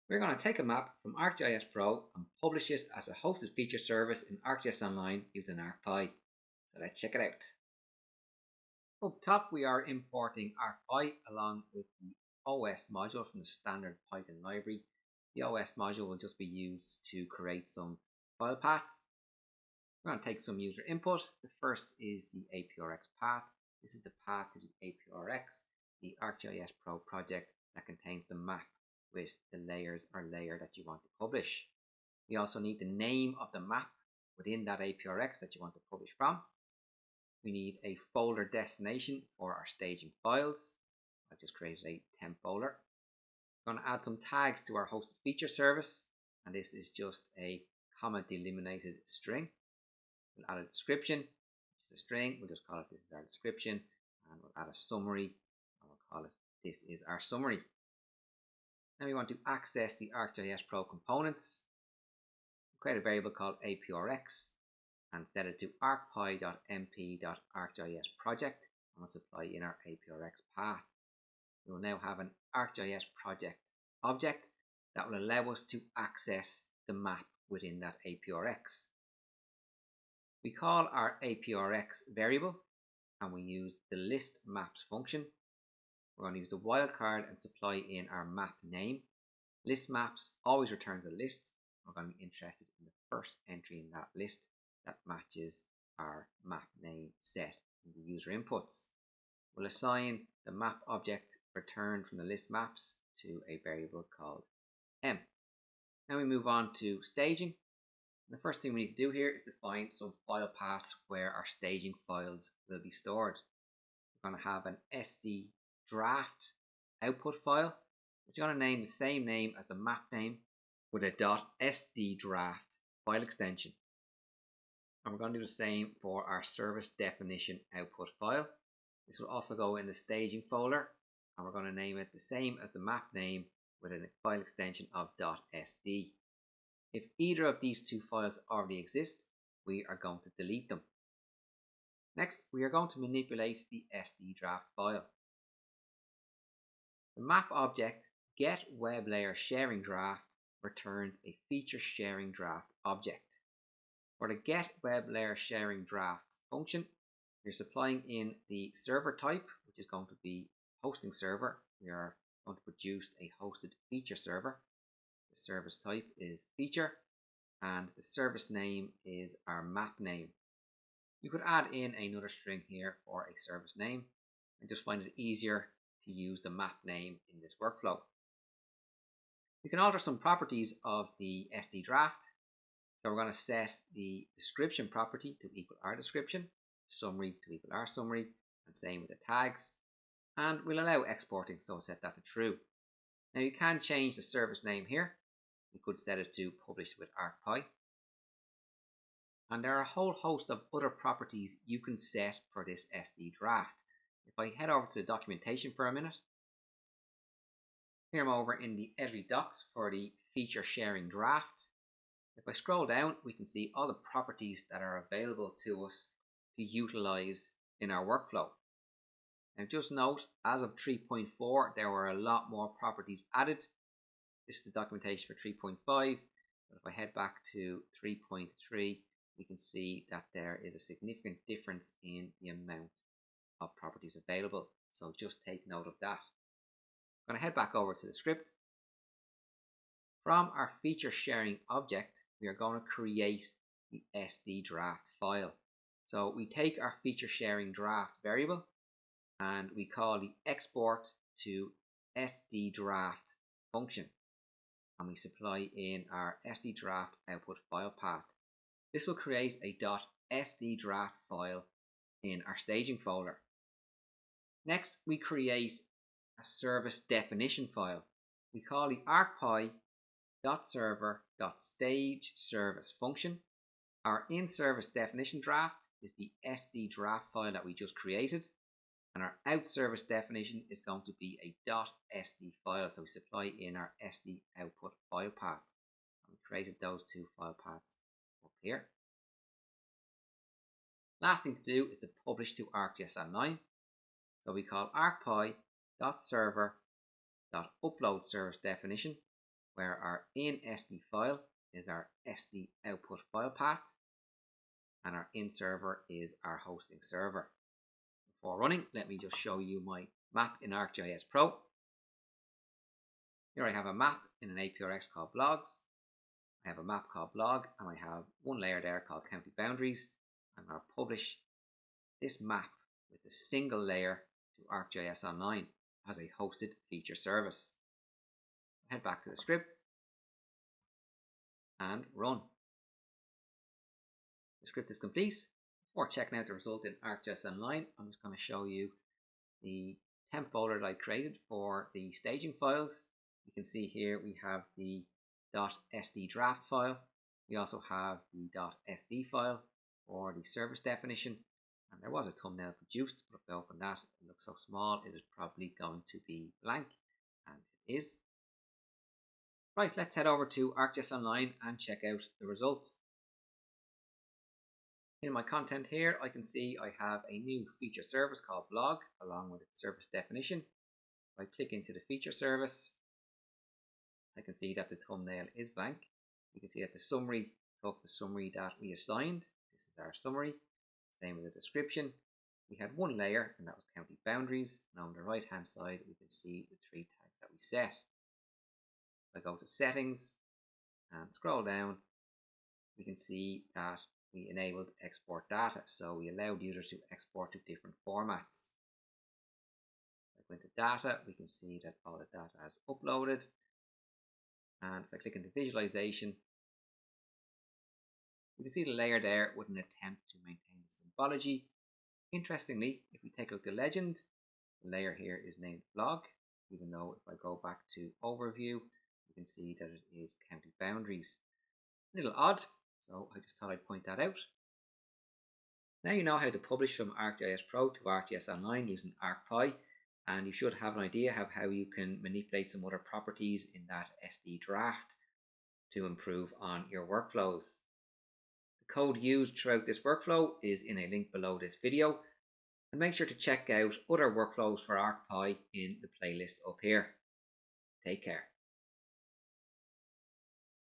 We're going to take a map from ArcGIS Pro and publish it as a hosted feature service in ArcGIS Online using ArcPy. So let's check it out. Up top we are importing ArcPy along with the OS module from the standard Python library. The OS module will just be used to create some file paths. We're going to take some user input. The first is the APRX path. This is the path to the APRX, the ArcGIS Pro project that contains the map with the layers or layer that you want to publish. We also need the name of the map within that APRX that you want to publish from. We need a folder destination for our staging files. I've just created a temp folder. I'm going to add some tags to our hosted feature service, and this is just a comma delimited string. We'll add a description, which is a string. We'll just call it this is our description, and we'll add a summary, and we'll call it this is our summary. Now we want to access the ArcGIS Pro components. We'll create a variable called APRX and set it to arcpy.mp.arcgisproject, and we'll supply in our APRX path. We will now have an ArcGIS project object that will allow us to access the map within that APRX. We call our APRX variable and we use the list maps function. We're going to use the wildcard and supply in our map name. List maps always returns a list. We're going to be interested in the first entry in that list that matches our map name set in the user inputs. We'll assign the map object returned from the list maps to a variable called m. Now we move on to staging. The first thing we need to do here is define some file paths where our staging files will be stored. We're going to have an sddraft output file, which you're going to name the same name as the map name with a .sddraft file extension. And we're going to do the same for our service definition output file. This will also go in the staging folder, and we're going to name it the same as the map name with a file extension of .sd. If either of these two files already exist, we are going to delete them. Next, we are going to manipulate the sddraft file. The map object getWebLayerSharingDraft returns a feature sharing draft object. For the getWebLayerSharingDraft function, we're supplying in the server type, which is going to be hosting server. We are going to produce a hosted feature server. The service type is feature, and the service name is our map name. You could add in another string here for a service name. I just find it easier to use the map name in this workflow. We can alter some properties of the sddraft. So we're going to set the description property to equal our description, summary to equal our summary, and same with the tags. And we'll allow exporting, so we'll set that to true. Now you can change the service name here. You could set it to publish with ArcPy. And there are a whole host of other properties you can set for this sddraft. If I head over to the documentation for a minute, here I'm over in the Esri docs for the feature sharing draft. If I scroll down, we can see all the properties that are available to us to utilize in our workflow. Now just note, as of 3.4, there were a lot more properties added. This is the documentation for 3.5, but if I head back to 3.3, we can see that there is a significant difference in the amount of properties available. So just take note of that. I'm going to head back over to the script. From our feature sharing object, we are going to create the sddraft file. So we take our feature sharing draft variable and we call the export to sddraft function, and we supply in our sddraft output file path. This will create a .sddraft file in our staging folder. Next, we create a service definition file. We call the arcpy.server.stageService function. Our in-service definition draft is the sddraft file that we just created, and our out-service definition is going to be a .sd file, so we supply in our sd output file path. And we created those two file paths up here. Last thing to do is to publish to ArcGIS Online. So we call arcpy.server.uploadServiceDefinition, where our in SD file is our SD output file path, and our in server is our hosting server. Before running, let me just show you my map in ArcGIS Pro. Here I have a map in an APRX called blogs. I have a map called blog, and I have one layer there called county boundaries. I'm going to publish this map with a single layer to ArcGIS Online as a hosted feature service. Head back to the script and run. The script is complete. Before checking out the result in ArcGIS Online, I'm just going to show you the temp folder that I created for the staging files. You can see here we have the .sddraft file. We also have the .sd file for the service definition, and there was a thumbnail produced, but if I open that, it looks so small it is probably going to be blank, and it is. Right, let's head over to ArcGIS Online and check out the results. In my content here, I can see I have a new feature service called blog along with its service definition. If I click into the feature service, I can see that the thumbnail is blank. You can see that the summary took the summary that we assigned. This is our summary. Same with the description. We had one layer, and that was county boundaries. And on the right hand side, we can see the 3 tags that we set. If I go to settings and scroll down, we can see that we enabled export data. So we allowed users to export to different formats. If I go into data, we can see that all the data has uploaded. And if I click into visualization, we can see the layer there with an attempt to maintain the symbology. Interestingly, if we take a look at the legend, the layer here is named blog, even though if I go back to overview, you can see that it is county boundaries. A little odd, so I just thought I'd point that out. Now you know how to publish from ArcGIS Pro to ArcGIS Online using ArcPy, and you should have an idea of how you can manipulate some other properties in that SD draft to improve on your workflows. The code used throughout this workflow is in a link below this video, and make sure to check out other workflows for ArcPy in the playlist up here. Take care.